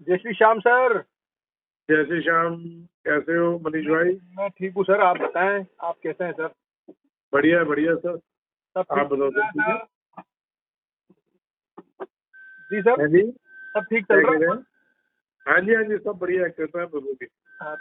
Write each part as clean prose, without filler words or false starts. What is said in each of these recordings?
जय श्री श्याम सर। जय श्री श्याम। कैसे हो मनीष भाई? मैं ठीक हूँ सर, आप बताएं, आप कैसे हैं सर? बढ़िया सर। सब आप ठीक बताओ चल रहा सर, ठीक है? है सर? जी सर, हाँ जी, सब ठीक क्या चल कह रहा रहे है। हैं? हाँ जी, सब बढ़िया, कृपया है प्रभु की।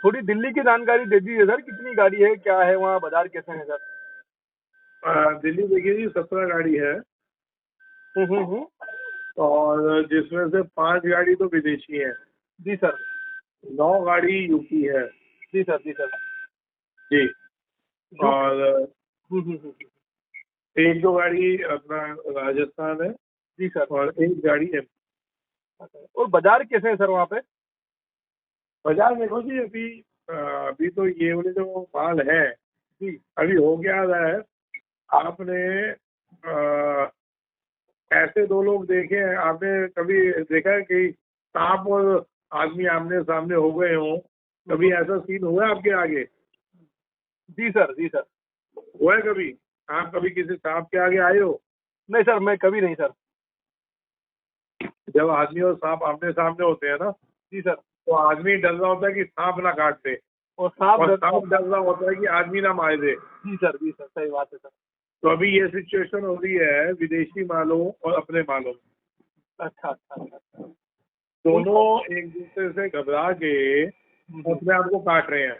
थोड़ी दिल्ली की जानकारी दे दीजिए सर, कितनी गाड़ी है, क्या है वहाँ, बाजार कैसे है सर? दिल्ली देखिए जी, 17 गाड़ी है हम्म। और जिसमें से 5 गाड़ी तो विदेशी है, जी सर। 9 गाड़ी यूपी है। जी सर। जी सर। जी। यूपी। और हम्म। 1-2 गाड़ी अपना राजस्थान है जी सर। और 1 गाड़ी है। और बाजार कैसे है सर वहाँ पे? बाजार देखो जी, अभी तो ये वाले जो माल है, जी। अभी हो क्या रहा है, आपने अ, ऐसे 2 लोग देखे हैं आपने? कभी देखा है कि सांप और आदमी आमने सामने हो गए हों? कभी ऐसा सीन हुआ है आपके आगे? जी सर। जी सर। हुआ है कभी? आप कभी किसी सांप के आगे आए हो? नहीं सर, मैं कभी नहीं सर। जब आदमी और सांप आमने सामने होते हैं ना, जी सर। तो आदमी डर रहा होता है कि सांप ना काट दे, और सांप और डर। सांप डर रहा होता है कि आदमी ना मार दे। जी सर। जी सर, सही बात है सर। तो अभी ये सिचुएशन हो रही है विदेशी मालों और अपने मालों में। अच्छा अच्छा अच्छा। दोनों उनको। एक दूसरे से घबरा के हम्म। अपने आप को काट रहे हैं।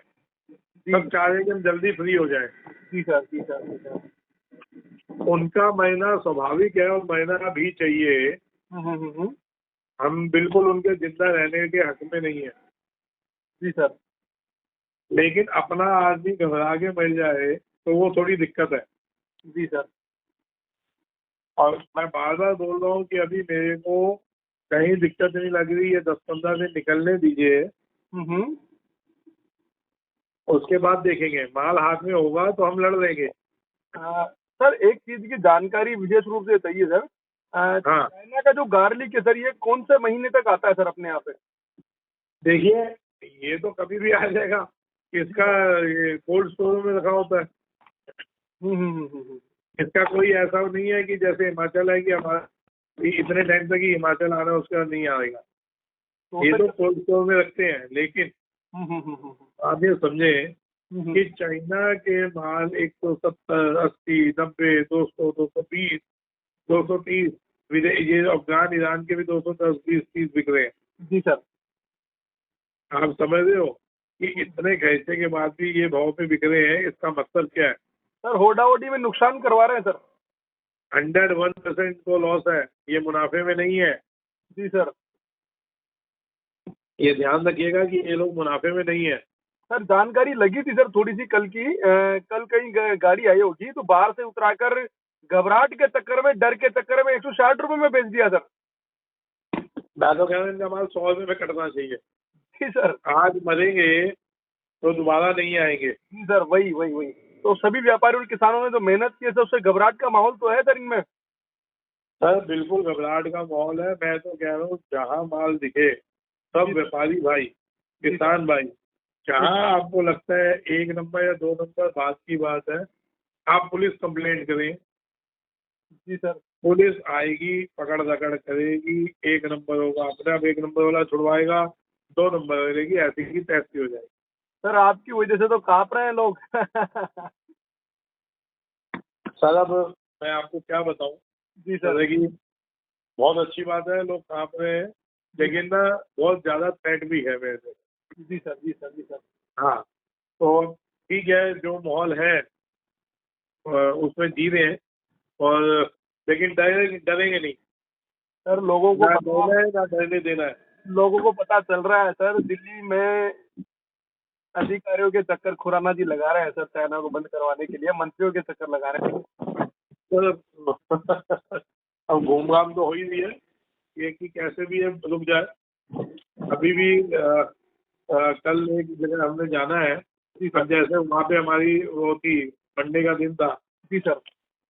सब चाह रहे हैं कि हम जल्दी फ्री हो जाए। जी सर। जी सर। जी सर। उनका महीना स्वाभाविक है और महीना भी चाहिए। हम्म। हम बिल्कुल उनके जिंदा रहने के हक में नहीं है, जी सर। लेकिन अपना आदमी घबरा के मर जाए तो वो थोड़ी दिक्कत है। जी सर। और मैं बार बार बोल रहा हूँ कि अभी मेरे को कहीं दिक्कत नहीं लग रही है, 10-15 दिन निकलने दीजिए, हम्म। उसके बाद देखेंगे। माल हाथ में होगा तो हम लड़ लेंगे। सर, एक चीज की जानकारी विशेष रूप से चाहिए सर। हाँ, चाइना का जो गार्लिक है सर, ये कौन से महीने तक आता है सर अपने यहाँ पे? देखिए, ये तो कभी भी आ जाएगा। इसका ये कोल्ड स्टोर में रखा होता है। इसका कोई ऐसा नहीं है कि जैसे हिमाचल है कि हमारा इतने टाइम तक ही हिमाचल आना है, उसके बाद नहीं आएगा। तो ये सर। तो कोल्ड स्टोर में रखते हैं, लेकिन आप ये समझे कि चाइना के माल 170, 80, 90, 200, 220, 230, ये अफगान ईरान के भी 210, 20, 30 बिक रहे हैं। जी सर। आप समझ रहे हो कि इतने खर्चे के बाद भी ये भाव पे बिक रहे हैं? इसका मतलब क्या है? सर, होडा होडी में नुकसान करवा रहे हैं सर। 101% को लॉस है, ये मुनाफे में नहीं है। जी सर। ये ध्यान रखिएगा कि ये लोग मुनाफे में नहीं है। सर, जानकारी लगी थी सर थोड़ी सी कल की। कल कहीं गाड़ी आई होगी तो बाहर से उतराकर घबराहट के चक्कर में, डर के चक्कर में 160 रुपए में बेच दिया सर। मैं तो कह रहा हूँ इनका माल 100 रुपये में कटना चाहिए। जी सर। आज मरेंगे तो दोबारा नहीं आएंगे। जी सर, वही वही वही। तो सभी व्यापारियों और किसानों ने जो मेहनत की है सर, उससे घबराहट का माहौल तो है सर इनमें। सर बिल्कुल घबराहट का माहौल है। मैं तो कह रहा हूँ जहाँ माल दिखे, सब व्यापारी भाई, किसान भाई, जहाँ आपको लगता है 1 नंबर या 2 नंबर, बात की बात है, आप पुलिस कंप्लेंट करें। जी सर। पुलिस आएगी, पकड़ दकड़ करेगी, 1 नंबर होगा, अपने आप 1 नंबर वाला छुड़वाएगा, 2 नंबर करेगी, ऐसी की तैसी हो जाएगी। सर, आपकी वजह से तो कांप रहे हैं लोग। सर अब मैं आपको क्या बताऊं, जी सर। जैसे कि बहुत अच्छी बात है लोग कांप रहे हैं, लेकिन ना बहुत ज्यादा थ्रेट भी है मेरे से। जी सर। जी सर। जी सर। हाँ, तो ठीक है, जो माहौल है उसमें जी रहे हैं, और लेकिन डरेंगे नहीं। सर, लोगों को ना पता। डरना है ना डरने देना है। लोगों को पता चल रहा है सर, दिल्ली में अधिकारियों के चक्कर खुराना जी लगा रहे हैं सर, चाइना को बंद करवाने के लिए मंत्रियों के चक्कर लगा रहे हैं। सर अब घूम घाम तो हो ही रही है, ये कि कैसे भी ये रुक जाए। अभी भी कल एक जगह हमने जाना है। जी अब सर। जैसे वहाँ पे हमारी वो थी, मंडे का दिन था, जी सर।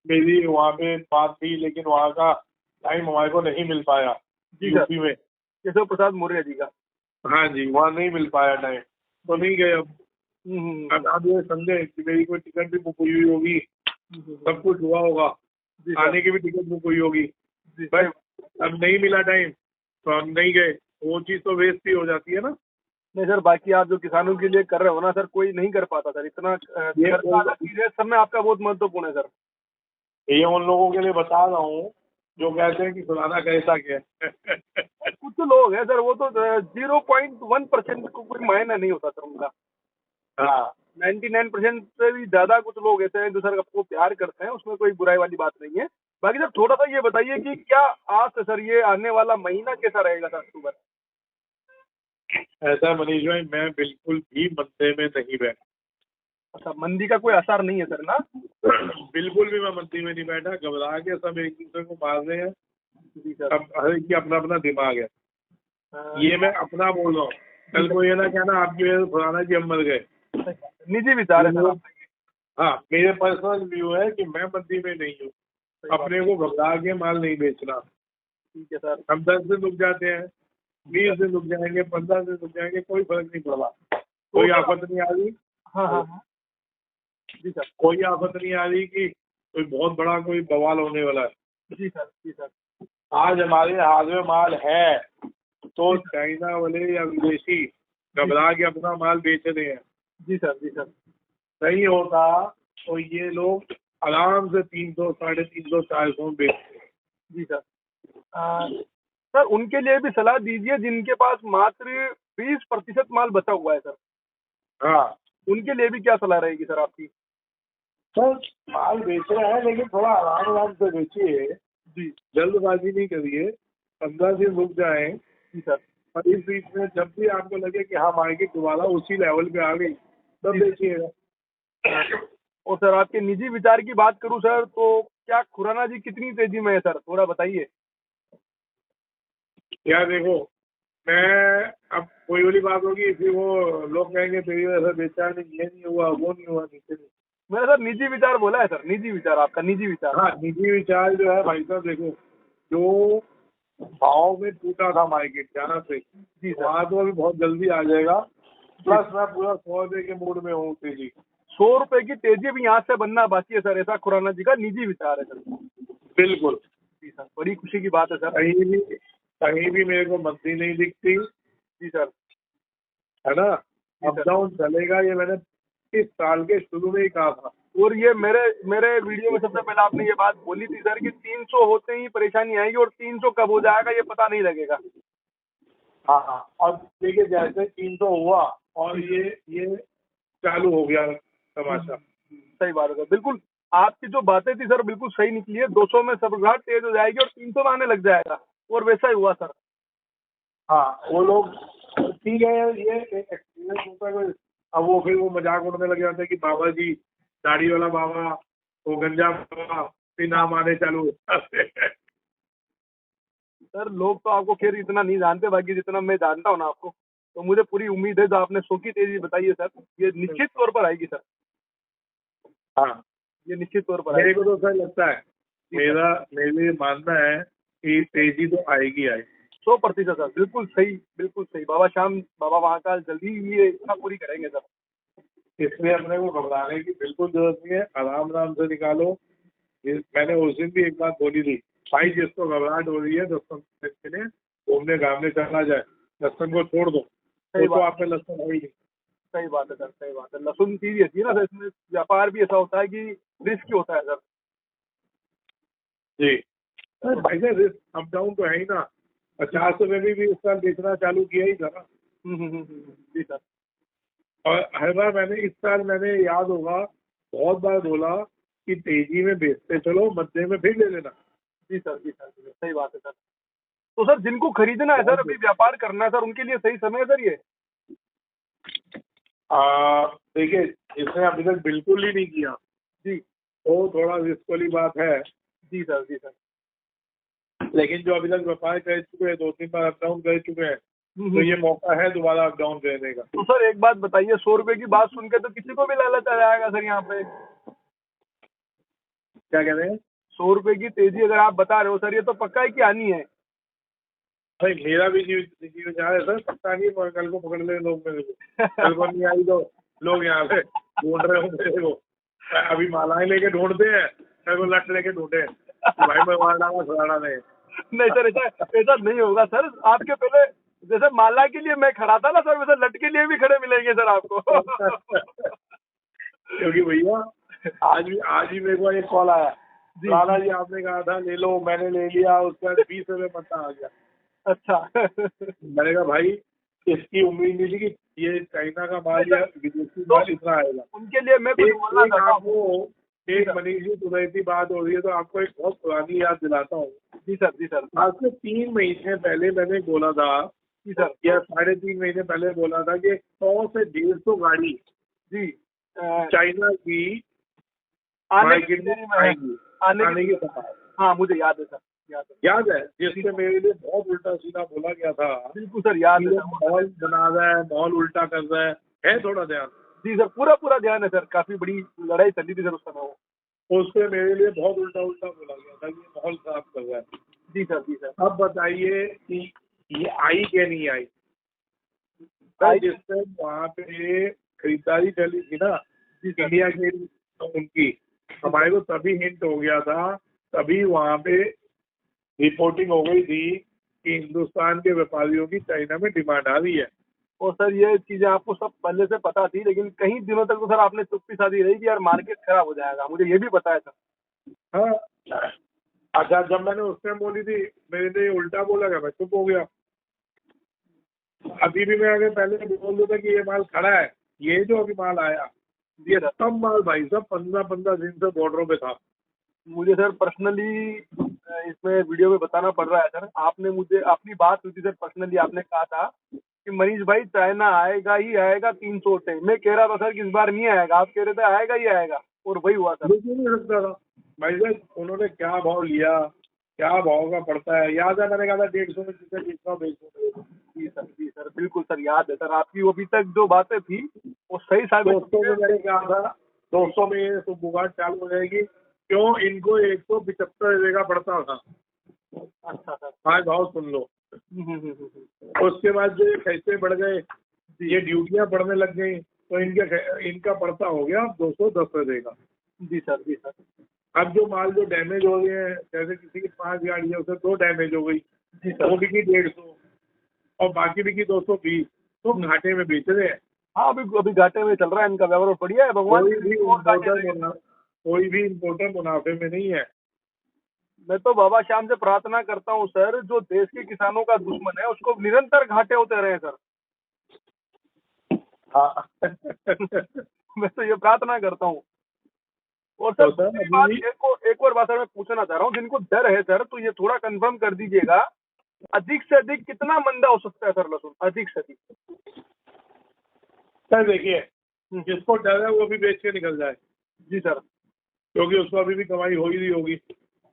मेरी वहाँ पे बात थी, लेकिन वहाँ का टाइम हमारे को नहीं मिल पाया। जी सर। यूपी में। केशव प्रसाद मौर्य जी का। हाँ जी, वहाँ नहीं मिल पाया टाइम, तो नहीं गए। अब ये समझे कि मेरी कोई टिकट भी बुक हुई होगी, सब कुछ हुआ होगा, जी आने की भी टिकट बुक हुई होगी, जी बट अब नहीं मिला टाइम, तो हम नहीं गए। वो चीज तो वेस्ट ही हो जाती है ना। नहीं सर, बाकी आप जो किसानों के लिए कर रहे हो ना सर, कोई नहीं कर पाता सर इतना। ये खर्चा अलग चीज है, सब में आपका बहुत महत्वपूर्ण है सर। ये उन लोगों के लिए बता रहा हूँ जो कहते हैं कि फलाना कैसा क्या है। कुछ लोग हैं सर, वो तो 0.1% को कोई मायना नहीं होता सर उनका। हाँ 99% से भी ज्यादा कुछ लोग ऐसे हैं जो सर आपको प्यार करते हैं, उसमें कोई बुराई वाली बात नहीं है। बाकी सर थोड़ा सा ये बताइए कि क्या आस है सर, ये आने वाला महीना कैसा रहेगा सर अक्टूबर? ऐसा मनीष भाई, मैं बिल्कुल भी मंदे में नहीं बैठा। अच्छा, मंदी का कोई असर नहीं है सर ना? बिल्कुल भी मैं मंदी में नहीं बैठा। घबरा के सब एक दूसरे को मार रहे हैं। जी सर। अब हर एक की अपना अपना दिमाग है। हाँ, ये मैं अपना बोल रहा हूँ, कल को ये ना कहना आपकी वजह से फलाना जी हम मर गए। निजी विचार है सर आपका ये। हाँ, मेरे पर्सनल व्यू है कि मैं मंदी में नहीं हूँ। सही बात अपने को घबरा के माल नहीं बेचना। ठीक है सर। हम 10 दिन रुक जाते हैं, 20 दिन रुक जाएंगे, 15 दिन रुक जाएंगे, कोई फर्क नहीं पड़ा। कोई आफत नहीं आ रही। हाँ हाँ हाँ जी सर। कोई आफत नहीं आ रही कि कोई बहुत बड़ा कोई बवाल होने वाला है। जी सर। जी सर। आज हमारे हाथ में माल है तो चाइना वाले या विदेशी घबरा के अपना माल बेच रहे हैं। जी सर। जी सर। नहीं होता तो ये लोग आराम से 300, 350, 400 में बेचते हैं। जी सर। सर उनके लिए भी सलाह दीजिए जिनके पास मात्र 20% माल बचा हुआ है सर, हाँ उनके लिए भी क्या सलाह रहेगी सर आपकी? सर, माल बेच रहे हैं लेकिन थोड़ा आराम से बेचिए, जी। जल्दबाजी नहीं करिए। 15 दिन रुक जाए जी सर। और इस बीच में जब भी आपको लगे कि हाँ मार्केट दोबारा उसी लेवल पे आ गई तब बेचिएगा। और सर आपके निजी विचार की बात करूं सर, तो क्या खुराना जी कितनी तेजी में है सर, थोड़ा बताइए। यार देखो, मैं अब कोई वाली बात होगी फिर वो लोग कहेंगे तेरी वजह से बेचा नहीं, ये नहीं हुआ, वो नहीं हुआ, नीचे नहीं। मैंने सर निजी विचार बोला है सर, निजी विचार, आपका निजी विचार। हाँ, निजी विचार जो है भाई साहब, देखो जो भाव में टूटा था मार्केट जाना से, जी सर। वहाँ तो अभी बहुत जल्दी आ जाएगा। प्लस मैं पूरा 100 रुपये के मूड में हूँ तेजी। 100 रुपए की तेजी भी यहाँ से बनना बाकी है सर, ऐसा खुराना जी का निजी विचार है सर। बिल्कुल। जी सर, बड़ी खुशी की बात है सर। कहीं भी मेरे को मंदी नहीं दिखती, जी सर। है ना। अप डाउन चलेगा, ये मैंने इस साल के शुरू में ही कहा था। और ये मेरे मेरे वीडियो में सबसे पहले आपने ये बात बोली थी सर कि 300 होते ही परेशानी आएगी और 300 कब हो जाएगा ये पता नहीं लगेगा। हाँ हाँ, और देखिए जैसे 300 हुआ और ये चालू हो गया तमाशा। सही बात है सर, बिल्कुल। आपकी जो बातें थी सर बिल्कुल सही निकली है। 200 में सब घाट तेज हो जाएगी और 300 में आने लग जाएगा, और वैसा ही हुआ सर। हाँ, वो लोग ठीक है, ये एक्सपीरियंस होता है कोई। अब वो फिर वो मजाक उड़ने लग जाते हैं कि बाबा जी, दाढ़ी वाला बाबा, वो गंजा बाबा, फिर नाम आने चालू हो जाते हैं। सर लोग तो आपको खैर इतना नहीं जानते, बाकी जितना मैं जानता हूँ ना आपको, तो मुझे पूरी उम्मीद है जो आपने 100 की तेजी बताई है सर, ये निश्चित तौर पर आएगी सर। हाँ, ये निश्चित तौर पर मेरे आएगी। को तो सर लगता है, मेरे मानना है कि तेजी तो आएगी आएगी। 100% सर, बिल्कुल सही, बिल्कुल सही। बाबा श्याम, बाबा महाकाल जल्दी ही ये इच्छा पूरी करेंगे सर। इसलिए अपने को घबराने की बिल्कुल जरूरत नहीं है। आराम आराम से निकालो। मैंने उस दिन भी एक बात बोली थी, भाई जिसको घबराहट हो रही है 10 दिन के लिए घूमने घामने चला जाए, लहसुन को छोड़ दो। तो आप में लहसुन है ही नहीं। सही बात है सर, सही बात है। लहसुन चीज ऐसी है ना सर, इसमें व्यापार भी ऐसा होता है कि रिस्क होता है सर। जी भाई साहब, रिस्क अप डाउन तो है ही ना। 50 रुपये में भी इस साल बेचना चालू किया ही था ना। जी सर। और हर बार इस साल मैंने याद होगा बहुत बार बोला कि तेजी में बेचते चलो, मध्य में फिर ले लेना। जी सर। जी सर, सही बात है सर। तो सर जिनको खरीदना है सर, अभी व्यापार करना है सर, उनके लिए सही समय है सर ये? देखिए, जिसने अभी तक बिल्कुल ही नहीं किया जी। तो थोड़ा रिस्क वाली बात है। जी सर। जी सर। लेकिन जो अभी तक व्यापार कर चुके हैं, 2-3 बार अप डाउन कर चुके हैं, तो ये मौका है दोबारा अप डाउन करने का। तो सर एक बात बताइए, 100 रुपए की बात सुनकर तो किसी को भी लालच आ जाएगा सर यहाँ पे। क्या कह रहे हैं? 100 रुपए की तेजी अगर आप बता रहे हो सर, ये तो पक्का है कि आनी है। भाई मेरा भी जीव चाह है सर, पता नहीं कल को पकड़ ले लोग मेरे को। कल को नहीं आई तो लोग यहाँ पे ढूंढ रहे होंगे मेरे को। अभी मालाएं लेके ढूंढते हैं, कल को लट लेके ढूंढे भाई मैं मार डाला फलाना नहीं। नहीं सर, ऐसा ऐसा नहीं होगा सर। आपके पहले जैसे माला के लिए मैं खड़ा था ना सर, वैसे लट के लिए भी खड़े मिलेंगे सर आपको। क्योंकि भैया आज ही मेरे को एक कॉल आया, जी। लाला जी आपने कहा था ले लो, मैंने ले लिया, उसके बाद 20 रुपये पता आ गया। अच्छा। मैंने कहा भाई इसकी उम्मीद नहीं थी कि ये चाइना का माल या विदेशी माल इतना आएगा। उनके लिए मैं कुछ बोलना चाहता हूँ। आपको एक मनीष जी सुधरती बात हो रही है तो आपको एक बहुत पुरानी याद दिलाता हूँ। जी सर, जी सर। आज से 3 महीने पहले मैंने बोला था, जी सर, या 3.5 महीने पहले बोला था कि 100 से 150 गाड़ी जी चाइना की आने मार्केट में आएगी, आने की संभावना। हाँ मुझे याद है सर, याद है जिससे मेरे लिए बहुत उल्टा सीधा बोला गया था। बिल्कुल सर, याद है। माहौल बना रहा है, माहौल उल्टा कर रहा है थोड़ा ध्यान। जी सर, पूरा ध्यान है सर। काफी बड़ी लड़ाई चली थी सर उस समय वो। उससे मेरे लिए बहुत उल्टा बोला गया था कि माहौल खराब कर रहा है। जी सर, जी सर। अब बताइए कि ये आई क्या नहीं आई? जिससे वहाँ पे खरीदारी चली थी ना इंडिया की उनकी, हमारे को तभी हिंट हो गया था, तभी वहाँ पे रिपोर्टिंग हो गई थी कि हिंदुस्तान के व्यापारियों की चाइना में डिमांड आ रही है। और सर ये चीजें आपको सब पहले से पता थी, लेकिन कई दिनों तक तो सर आपने चुप्पी साधी रही कि यार मार्केट खराब हो जाएगा, मुझे ये भी पता है सर। हाँ अच्छा, जब मैंने उस टाइम बोली थी मेरे लिए उल्टा बोला गया, मैं चुप हो गया। अभी भी मैं अगर पहले बोल दूं था कि ये माल खड़ा है, ये जो अभी माल आया ये सब माल भाई साहब 15-15 दिन से बॉर्डरों पे था। मुझे सर पर्सनली इसमें वीडियो में बताना पड़ रहा है सर, आपने मुझे अपनी बात हुई थी सर, पर्सनली आपने कहा था कि मनीष भाई चाइना आएगा ही आएगा 300 से। मैं कह रहा था सर कि इस बार नहीं आएगा, आप कह रहे थे आएगा ही आएगा, और वही हुआ सर। बिल्कुल नहीं सकता था भाई साहब, उन्होंने क्या भाव लिया, क्या भाव का पड़ता है, याद है मैंने कहा था 150 में कितना बेचना। जी सर, जी सर, बिल्कुल सर, याद है सर आपकी वो अभी तक जो बातें थी वो सही साबित। 200 में मैंने कहा था 200 में ये तो बुगाट चालू हो जाएगी, क्यों इनको 175 रुपये का पड़ता था। अच्छा सर, हाँ भाव सुन लो। उसके बाद जो ये खर्चे बढ़ गए, ये ड्यूटियां बढ़ने लग गई, तो इनका पड़ता हो गया 210 रुपये का। जी सर, जी सर। अब जो माल जो डैमेज हो गए हैं, जैसे किसी की 5 गाड़ियां उसे 2 डैमेज हो गई, वो बिकी 150 और बाकी बिकी 220, तो घाटे में बेच रहे हैं। हाँ अभी घाटे में चल रहा है इनका व्यवहार, बढ़िया है भगवान। कोई भी इम्पोर्टर मुनाफे में नहीं है। मैं तो बाबा श्याम से प्रार्थना करता हूँ सर, जो देश के किसानों का दुश्मन है उसको निरंतर घाटे होते रहे सर। हाँ मैं तो ये प्रार्थना करता हूँ। और सर एक और बात सर मैं पूछना चाह रहा हूँ, जिनको डर है सर तो ये थोड़ा कंफर्म कर दीजिएगा, अधिक से अधिक कितना मंदा हो सकता है सर लहसुन, अधिक से अधिक? सर देखिए, जिसको डर है वो भी बेच के निकल जाए। जी सर, क्योंकि उसको अभी भी कमाई हो ही रही होगी।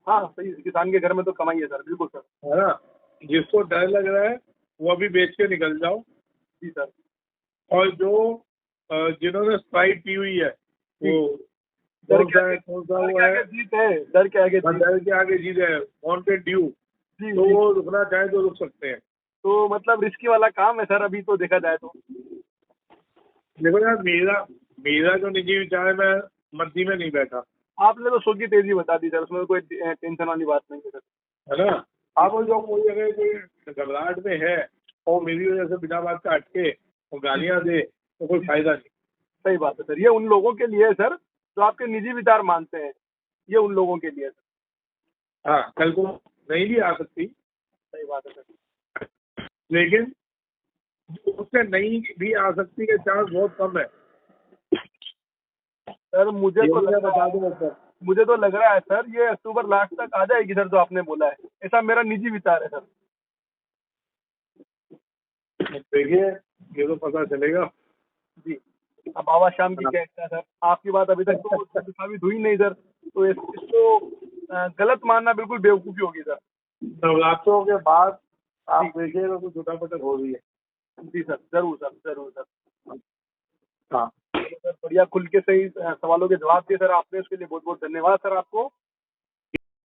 हाँ सही, किसान के घर में तो कमाई है सर, बिल्कुल सर, है ना। जिसको डर लग रहा है वो अभी बेच के निकल जाओ। जी सर। और जो जिन्होंने स्प्राइट पी हुई है वो डर के आगे जीत है, डर के आगे जीत है, वांटेड ड्यू, तो वो रुकना चाहे तो रुक सकते हैं। तो मतलब रिस्की वाला काम है सर अभी तो देखा जाए तो। देखो यार, मेरा जो निजी विचार है, मैं मध्य में नहीं बैठा। आपने तो शो की तेजी बता दी सर, उसमें कोई टेंशन वाली बात नहीं है सर, है ना। आप जो कोई अगर कोई घबराहट में है और मेरी वजह से बिना बात का अटके और गालियां दे तो कोई फायदा नहीं। सही बात है सर, ये उन लोगों के लिए है सर जो आपके निजी विचार मानते हैं, ये उन लोगों के लिए सर। हाँ, कल को नहीं भी आ सकती। सही बात है सर, लेकिन उससे नहीं भी आ सकती के चांस बहुत कम है सर। मुझे तो लग रहा है सर ये अक्टूबर लास्ट तक आ जाएगी सर, जो आपने बोला है, ऐसा मेरा निजी विचार है सर। देखिए ये तो पता चलेगा जी। अब बाबा श्याम की क्या इच्छा है सर, आपकी बात अभी तक तो साबित हुई नहीं सर, तो इसको गलत मानना बिल्कुल बेवकूफ़ी होगी सर। नवरात्रों के बाद आप देखिएगा तो छुटा-पटक हो रही है। जी सर, जरूर सर, जरूर सर। हाँ सर बढ़िया खुल के सही सवालों के जवाब दिए सर आपने, उसके लिए बहुत बहुत धन्यवाद सर आपको।